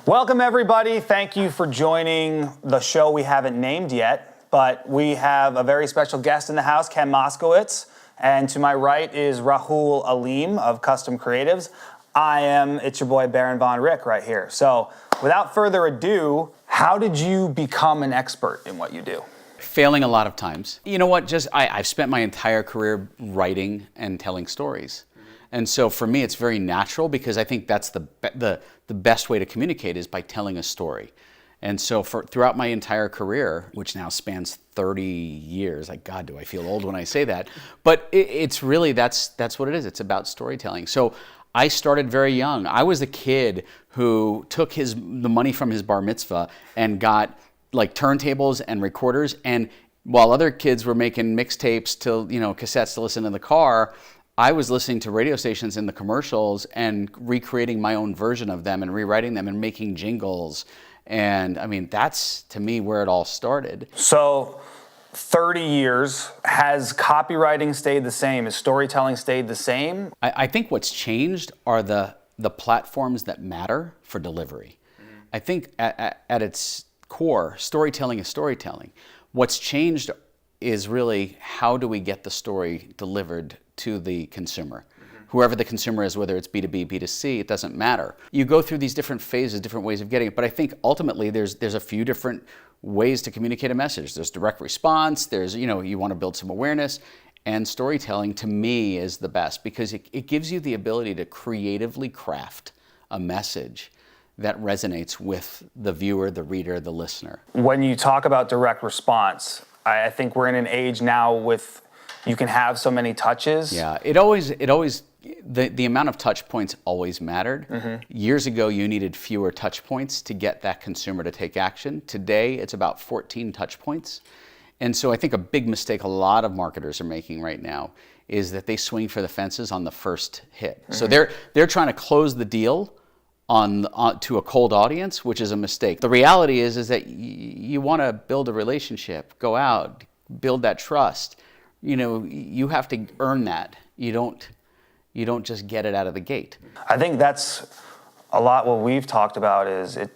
Welcome, everybody. Thank you for joining the show we haven't named yet, but we have a very special guest in the house, Ken Moskowitz. And to my right is Rahul Aleem of Custom Creatives. It's your boy, Baron Von Rick, right here. So without further ado, how did you become an expert in what you do? Failing a lot of times. You know what, I've spent my entire career writing and telling stories. And so for me, it's very natural because I think that's the best way to communicate is by telling a story. And so throughout my entire career, which now spans 30 years, like God, do I feel old when I say that? But it's really, that's what it is. It's about storytelling. So I started very young. I was the kid who took the money from his bar mitzvah and got like turntables and recorders. And while other kids were making mixtapes cassettes to listen in the car, I was listening to radio stations in the commercials and recreating my own version of them and rewriting them and making jingles. And I mean, that's to me where it all started. So 30 years, has copywriting stayed the same? Has storytelling stayed the same? I think what's changed are the platforms that matter for delivery. Mm-hmm. I think at its core, storytelling is storytelling. What's changed is really how do we get the story delivered to the consumer. Mm-hmm. Whoever the consumer is, whether it's B2B, B2C, it doesn't matter. You go through these different phases, different ways of getting it, but I think ultimately there's a few different ways to communicate a message. There's direct response, there's, you want to build some awareness, and storytelling to me is the best because it gives you the ability to creatively craft a message that resonates with the viewer, the reader, the listener. When you talk about direct response, I think we're in an age now with you can have so many touches. Yeah, the amount of touch points always mattered. Mm-hmm. Years ago, you needed fewer touch points to get that consumer to take action. Today, it's about 14 touch points. And so I think a big mistake a lot of marketers are making right now is that they swing for the fences on the first hit. Mm-hmm. So they're trying to close the deal to a cold audience, which is a mistake. The reality is that you want to build a relationship, go out, build that trust. You have to earn that. You don't just get it out of the gate. I think that's a lot what we've talked about is I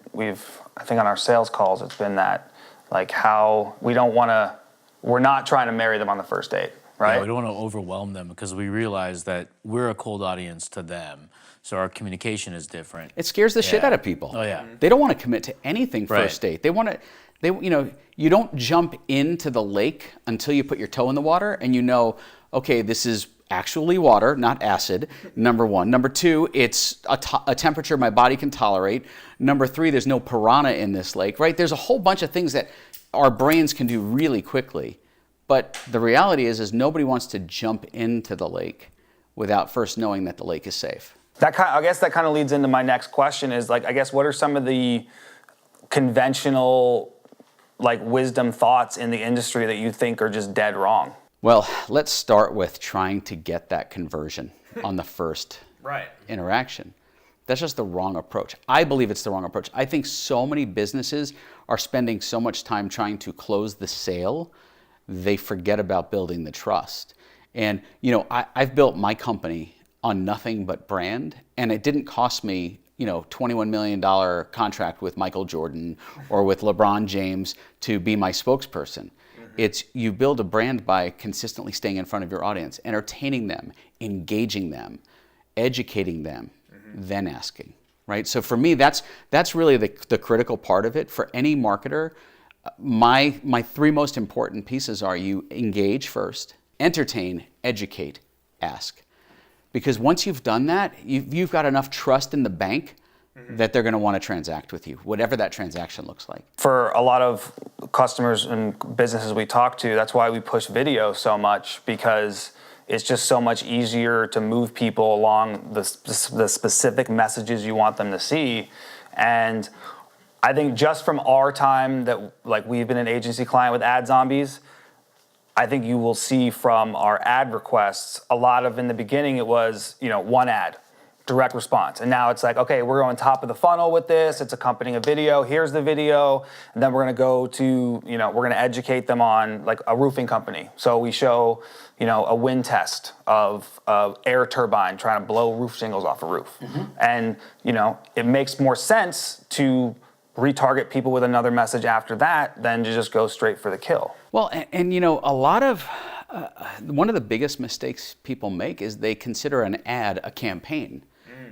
think on our sales calls it's been that like how we're not trying to marry them on the first date, right? Yeah, we don't want to overwhelm them because we realize that we're a cold audience to them. So our communication is different. It scares the shit out of people. Oh yeah. They don't want to commit to anything first date. They want to you don't jump into the lake until you put your toe in the water and okay, this is actually water, not acid, number one. Number two, it's a temperature my body can tolerate. Number three, there's no piranha in this lake, right? There's a whole bunch of things that our brains can do really quickly. But the reality is nobody wants to jump into the lake without first knowing that the lake is safe. I guess that kind of leads into my next question is what are some of the conventional wisdom thoughts in the industry that you think are just dead wrong? Well, let's start with trying to get that conversion on the first interaction. That's just the wrong approach. I believe it's the wrong approach. I think so many businesses are spending so much time trying to close the sale, they forget about building the trust. And I've built my company on nothing but brand, and it didn't cost me $21 million contract with Michael Jordan or with LeBron James to be my spokesperson. It's you build a brand by consistently staying in front of your audience, entertaining them, engaging them, educating them, then asking, right? So for me, that's really the critical part of it. For any marketer, my three most important pieces are you engage first, entertain, educate, ask. Because once you've done that, you've got enough trust in the bank that they're going to want to transact with you, whatever that transaction looks like. For a lot of customers and businesses we talk to, that's why we push video so much, because it's just so much easier to move people along the specific messages you want them to see. And I think just from our time that we've been an agency client with Ad Zombies, I think you will see from our ad requests, a lot of in the beginning it was, one ad. direct response. And now it's like, okay, we're on top of the funnel with this. It's accompanying a video. Here's the video. And then we're going to go to, we're going to educate them on like a roofing company. So we show, a wind test of air turbine trying to blow roof shingles off a roof. And, it makes more sense to retarget people with another message after that than to just go straight for the kill. Well, and a lot of, one of the biggest mistakes people make is they consider an ad a campaign.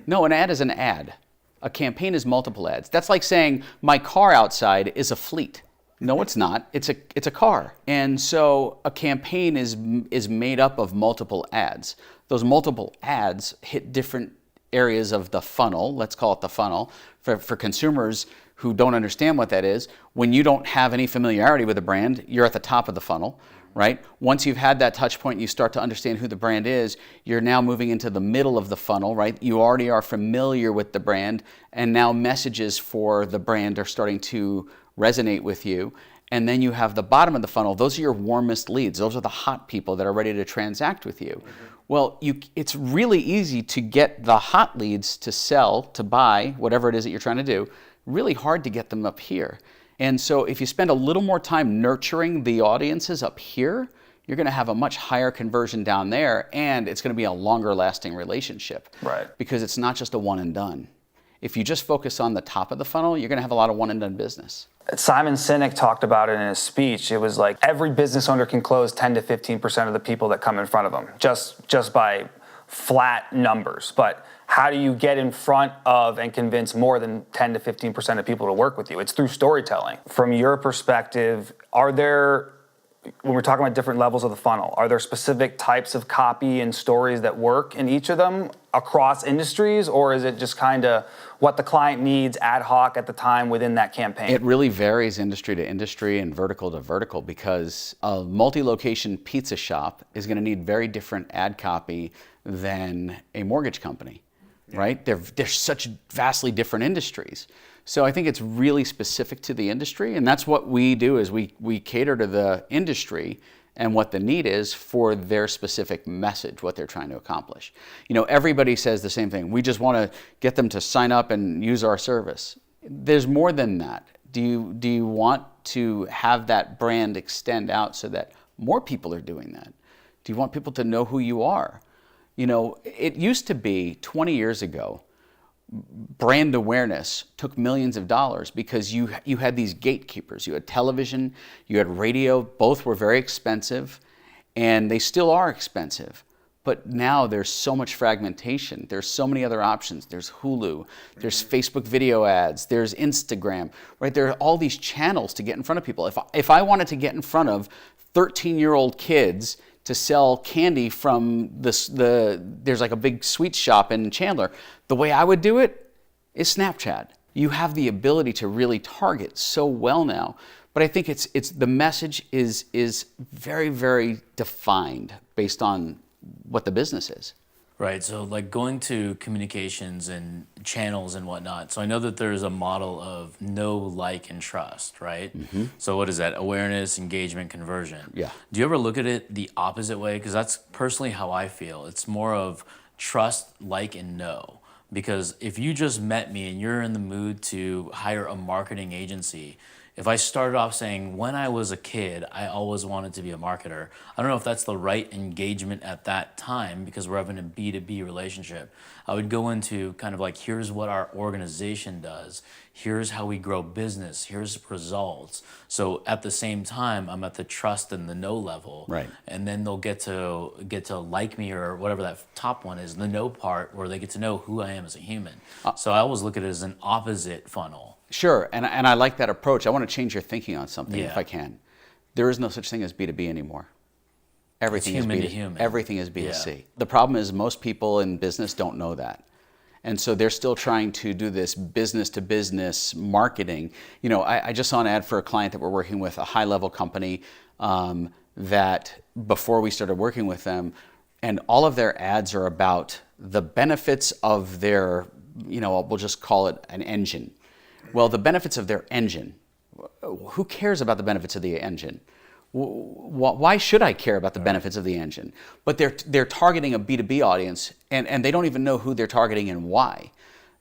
No, an ad is an ad. A campaign is multiple ads. That's like saying my car outside is a fleet. No, it's not. It's a car. And so a campaign is made up of multiple ads. Those multiple ads hit different areas of the funnel. Let's call it the funnel. For consumers who don't understand what that is, when you don't have any familiarity with a brand, you're at the top of the funnel. Right? Once you've had that touch point and you start to understand who the brand is, you're now moving into the middle of the funnel, right? You already are familiar with the brand, and now messages for the brand are starting to resonate with you. And then you have the bottom of the funnel. Those are your warmest leads. Those are the hot people that are ready to transact with you. Well, it's really easy to get the hot leads to sell, to buy, whatever it is that you're trying to do. Really hard to get them up here. And so if you spend a little more time nurturing the audiences up here, you're going to have a much higher conversion down there, and it's going to be a longer lasting relationship. Right. Because it's not just a one and done. If you just focus on the top of the funnel, you're going to have a lot of one and done business. Simon Sinek talked about it in his speech. It was like every business owner can close 10 to 15% of the people that come in front of them, just by flat numbers. But how do you get in front of and convince more than 10 to 15% of people to work with you? It's through storytelling. From your perspective, when we're talking about different levels of the funnel, are there specific types of copy and stories that work in each of them across industries, or is it just kind of what the client needs ad hoc at the time within that campaign? It really varies industry to industry and vertical to vertical, because a multi-location pizza shop is going to need very different ad copy than a mortgage company. Right? They're such vastly different industries. So I think it's really specific to the industry, and that's what we do is we cater to the industry and what the need is for their specific message, what they're trying to accomplish. Everybody says the same thing. We just want to get them to sign up and use our service. There's more than that. Do you want to have that brand extend out so that more people are doing that? Do you want people to know who you are? It used to be 20 years ago, brand awareness took millions of dollars because you had these gatekeepers. You had television, you had radio, both were very expensive, and they still are expensive. But now there's so much fragmentation. There's so many other options. There's Hulu, there's Facebook video ads, there's Instagram, right? There are all these channels to get in front of people. If I wanted to get in front of 13-year-old kids to sell candy from there's like a big sweet shop in Chandler, the way I would do it is Snapchat. You have the ability to really target so well now, but I think it's the message is very, very defined based on what the business is. Right, so like going to communications and channels and whatnot. So I know that there's a model of know, like, and trust, right? Mm-hmm. So what is that? Awareness, engagement, conversion. Yeah. Do you ever look at it the opposite way? Because that's personally how I feel. It's more of trust, like, and know. Because if you just met me and you're in the mood to hire a marketing agency, if I started off saying, when I was a kid, I always wanted to be a marketer, I don't know if that's the right engagement at that time because we're having a B2B relationship. I would go into kind of like, here's what our organization does. Here's how we grow business. Here's results. So at the same time, I'm at the trust and the know level. Right. And then they'll get to like me or whatever that top one is, the know part, where they get to know who I am as a human. So I always look at it as an opposite funnel. Sure, and I like that approach. I want to change your thinking on something Yeah. if I can. There is no such thing as B2B anymore. Everything It's human is to B2C. human. Everything is B2C. Yeah. The problem is most people in business don't know that. And so they're still trying to do this business to business marketing. I just saw an ad for a client that we're working with, a high level company that before we started working with them, and all of their ads are about the benefits of their, we'll just call it an engine. Well, the benefits of their engine, who cares about the benefits of the engine? Why should I care about the benefits of the engine? But they're targeting a B2B audience, and they don't even know who they're targeting and why.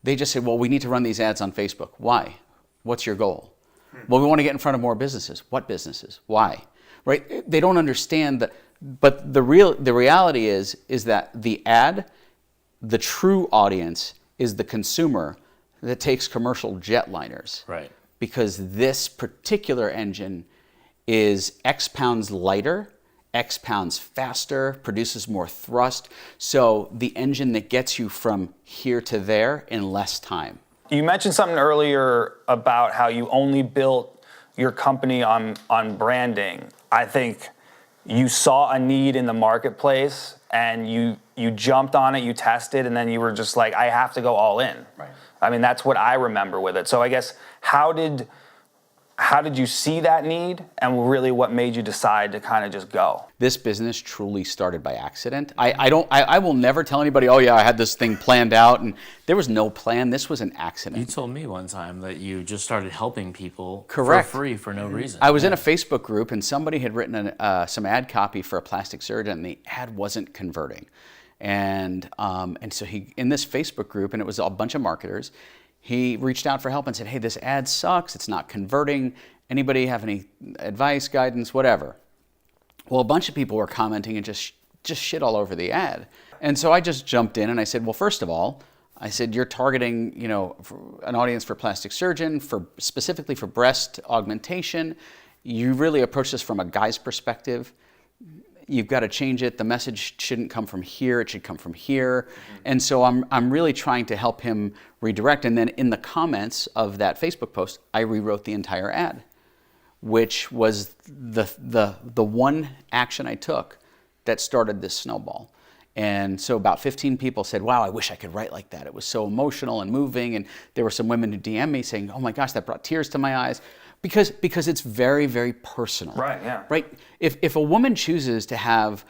They just say, well, we need to run these ads on Facebook. Why? What's your goal? Well, we want to get in front of more businesses. What businesses? Why? Right? They don't understand that. But the reality is that the ad, the true audience is the consumer that takes commercial jetliners. Right. Because this particular engine is X pounds lighter, X pounds faster, produces more thrust. So the engine that gets you from here to there in less time. You mentioned something earlier about how you only built your company on branding. I think you saw a need in the marketplace and you jumped on it, you tested, and then you were just like, I have to go all in. Right. I mean, that's what I remember with it. So I guess, how did you see that need, and really what made you decide to kind of just go? This business truly started by accident. I will never tell anybody, oh yeah, I had this thing planned out, and there was no plan. This was an accident. You told me one time that you just started helping people Correct. for free for no reason. I was in a Facebook group, and somebody had written some ad copy for a plastic surgeon, and the ad wasn't converting. And so he, in this Facebook group, and it was a bunch of marketers, he reached out for help and said, hey, this ad sucks, it's not converting. Anybody have any advice, guidance, whatever? Well, a bunch of people were commenting and just shit all over the ad. And so I just jumped in and I said, well, first of all, I said, you're targeting, an audience for plastic surgeon, specifically for breast augmentation. You really approach this from a guy's perspective. You've got to change it. The message shouldn't come from here. It should come from here. Mm-hmm. And so I'm really trying to help him redirect. And then in the comments of that Facebook post, I rewrote the entire ad, which was the one action I took that started this snowball. And so about 15 people said, wow, I wish I could write like that. It was so emotional and moving. And there were some women who DM'd me saying, oh my gosh, that brought tears to my eyes. Because it's very, very personal. Right, yeah. Right? If a woman chooses to have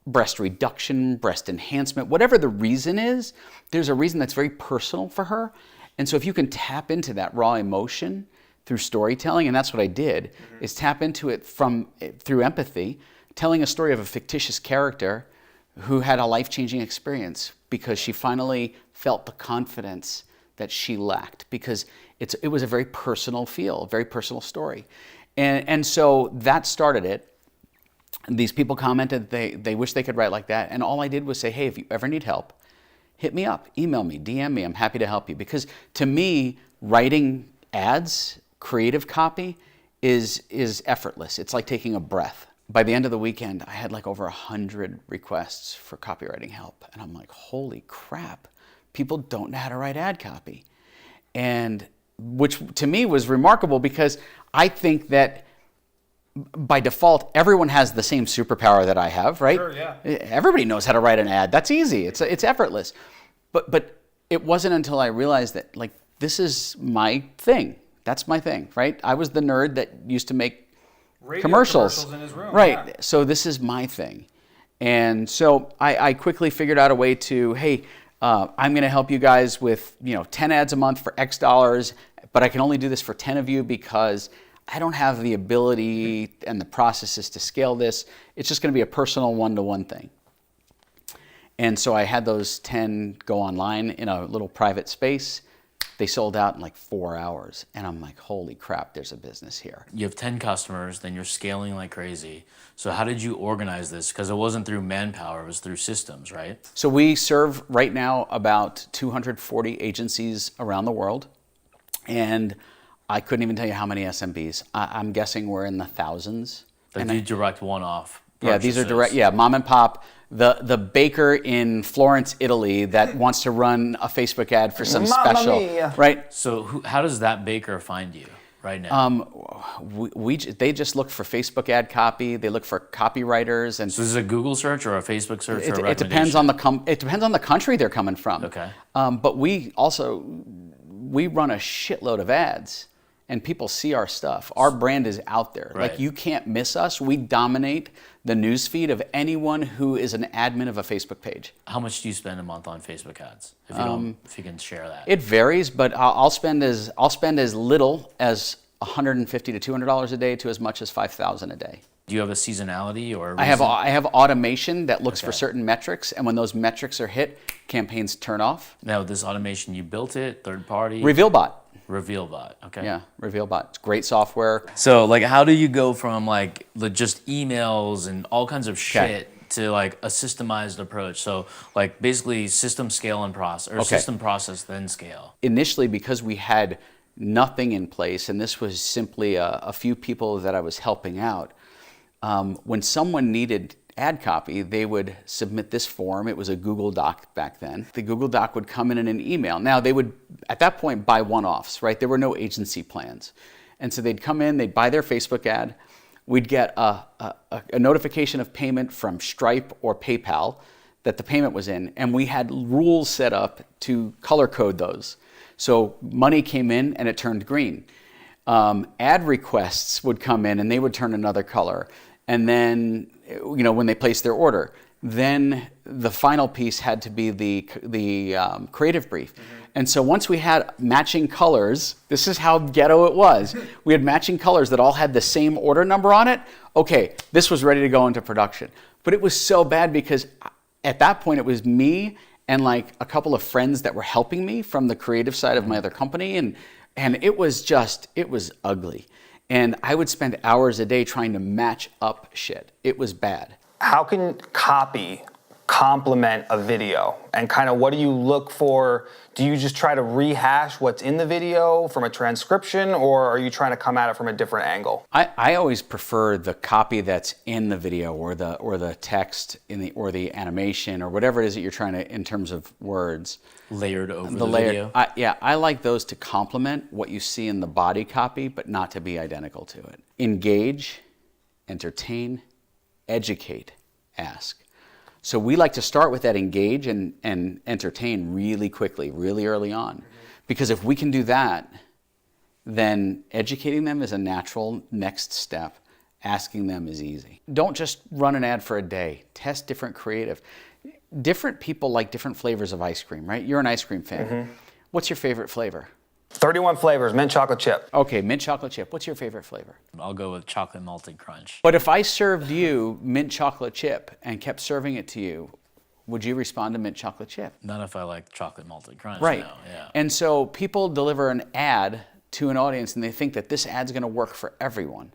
breast reduction, breast enhancement, whatever the reason is, there's a reason that's very personal for her. And so if you can tap into that raw emotion through storytelling, and that's what I did, is tap into it through empathy, telling a story of a fictitious character who had a life-changing experience because she finally felt the confidence that she lacked, because it was a very personal feel, a very personal story. And so that started it. These people commented they wish they could write like that, and all I did was say, hey, if you ever need help, hit me up, email me, DM me, I'm happy to help you. Because to me, writing ads, creative copy, is effortless. It's like taking a breath. By the end of the weekend, I had like over 100 requests for copywriting help. And I'm like, holy crap, people don't know how to write ad copy. And which to me was remarkable, because I think that by default, everyone has the same superpower that I have, right? Sure, yeah. Everybody knows how to write an ad. That's easy. It's effortless. But it wasn't until I realized that, like, this is my thing. That's my thing, right? I was the nerd that used to make commercials in his room. Right. Yeah. So this is my thing. And so I quickly figured out a way to, hey, I'm going to help you guys with 10 ads a month for X dollars, but I can only do this for 10 of you because I don't have the ability and the processes to scale this. It's just going to be a personal one-to-one thing. And so I had those 10 go online in a little private space. They sold out in like 4 hours. And I'm like, holy crap, there's a business here. You have 10 customers, then you're scaling like crazy. So how did you organize this? Because it wasn't through manpower, it was through systems, right? So we serve right now about 240 agencies around the world. And I couldn't even tell you how many SMBs. I'm guessing we're in the thousands. Like you direct one-off purchases. Yeah, these are direct, mom and pop. The baker in Florence, Italy that wants to run a Facebook ad for some Mamma special, mia. right? So how does that baker find you right now? They just look for Facebook ad copy. They look for copywriters, and So this is a Google search or a Facebook search or a it depends on the country they're coming from. Okay. But we run a shitload of ads, and people see our stuff. Our brand is out there. Right. Like, you can't miss us. We dominate the newsfeed of anyone who is an admin of a Facebook page. How much do you spend a month on Facebook ads? If you can share that. It varies, but I'll spend as little as $150 to $200 a day to as much as $5,000 a day. Do you have a seasonality or a I reason? have automation that looks for Okay. certain metrics, and when those metrics are hit, campaigns turn off. Now, this automation, you built it, third party? RevealBot. RevealBot. Okay. Yeah, RevealBot. It's great software. So, like, how do you go from like just emails and all kinds of shit to like a systemized approach? So, like, basically, system scale and process, or system process then scale. Initially, because we had nothing in place, and this was simply a few people that I was helping out, when someone needed ad copy, they would submit this form. It was a Google Doc back then. The Google Doc would come in an email. Now, they would, at that point, buy one-offs, right? There were no agency plans. And so they'd come in, they'd buy their Facebook ad. We'd get a notification of payment from Stripe or PayPal that the payment was in, and we had rules set up to color code those. So money came in and it turned green. Ad requests would come in and they would turn another color. And then, when they placed their order, then the final piece had to be the creative brief. And so once we had matching colors, this is how ghetto it was. We had matching colors that all had the same order number on it. Okay, this was ready to go into production. But it was so bad because at that point it was me and like a couple of friends that were helping me from the creative side of my other company. And it was ugly. And I would spend hours a day trying to match up shit. It was bad. How can copy complement a video? And kind of what do you look for? Do you just try to rehash what's in the video from a transcription, or are you trying to come at it from a different angle? I always prefer the copy that's in the video, or the text or the animation, or whatever it is that you're trying to, in terms of words. Layered over the video? I like those to complement what you see in the body copy, but not to be identical to it. Engage, entertain, educate, ask. So we like to start with that engage and entertain really quickly, really early on. Because if we can do that, then educating them is a natural next step. Asking them is easy. Don't just run an ad for a day. Test different creative. Different people like different flavors of ice cream, right? You're an ice cream fan. What's your favorite flavor? 31 flavors, mint chocolate chip. Okay, mint chocolate chip. What's your favorite flavor? I'll go with chocolate malted crunch. But if I served you mint chocolate chip and kept serving it to you, would you respond to mint chocolate chip? Not if I like chocolate malted crunch. Right. No, yeah. And so people deliver an ad to an audience and they think that this ad's going to work for everyone.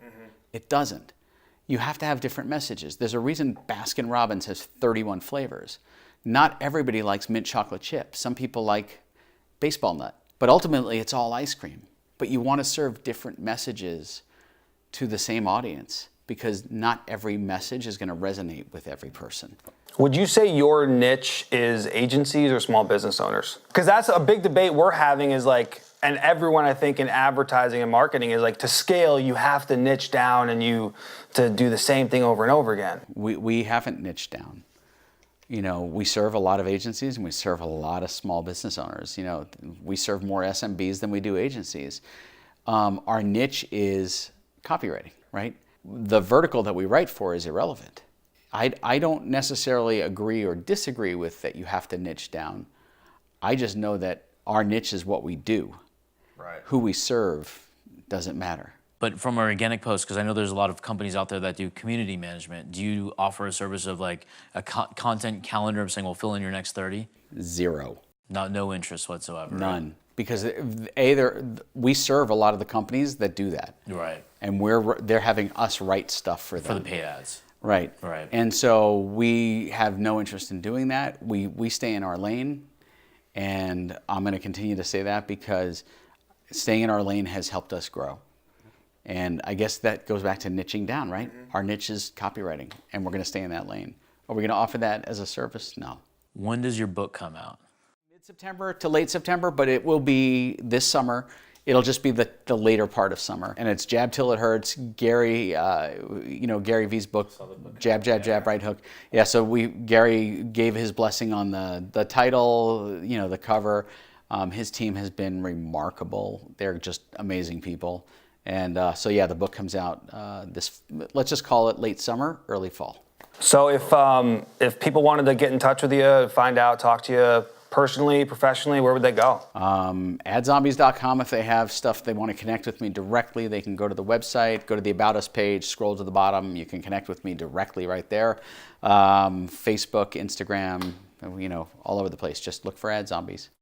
It doesn't. You have to have different messages. There's a reason Baskin-Robbins has 31 flavors. Not everybody likes mint chocolate chip. Some people like baseball nut. But ultimately, it's all ice cream. But you want to serve different messages to the same audience, because not every message is going to resonate with every person. Would you say your niche is agencies or small business owners? Because that's a big debate we're having, is like, and everyone I think in advertising and marketing is like, to scale, you have to niche down and you to do the same thing over and over again. We haven't niched down. We serve a lot of agencies and we serve a lot of small business owners. We serve more SMBs than we do agencies. Our niche is copywriting, right? The vertical that we write for is irrelevant. I don't necessarily agree or disagree with that you have to niche down. I just know that our niche is what we do. Right. Who we serve doesn't matter. But from organic posts, because I know there's a lot of companies out there that do community management, do you offer a service of like a content calendar of saying, well, fill in your next 30? Zero. No interest whatsoever. None. Right? Because we serve a lot of the companies that do that. Right. And they're having us write stuff for them. For the paid ads. Right. Right. And so we have no interest in doing that. We stay in our lane, and I'm going to continue to say that because staying in our lane has helped us grow. And I guess that goes back to niching down, right? Our niche is copywriting, and we're going to stay in that lane. Are we going to offer that as a service? No. When does your book come out? Mid-September to late September, but it will be this summer. It'll just be the later part of summer. And it's Jab Till It Hurts, Gary Vee's book, Jab, Jab, Jab, Right Hook. Yeah, so Gary gave his blessing on the title, the cover. His team has been remarkable. They're just amazing people. And the book comes out let's just call it late summer, early fall. So if people wanted to get in touch with you, find out, talk to you, personally, professionally, where would they go? Adzombies.com. If they have stuff they want to connect with me directly, they can go to the website, go to the About Us page, scroll to the bottom. You can connect with me directly right there. Facebook, Instagram, all over the place. Just look for Ad Zombies.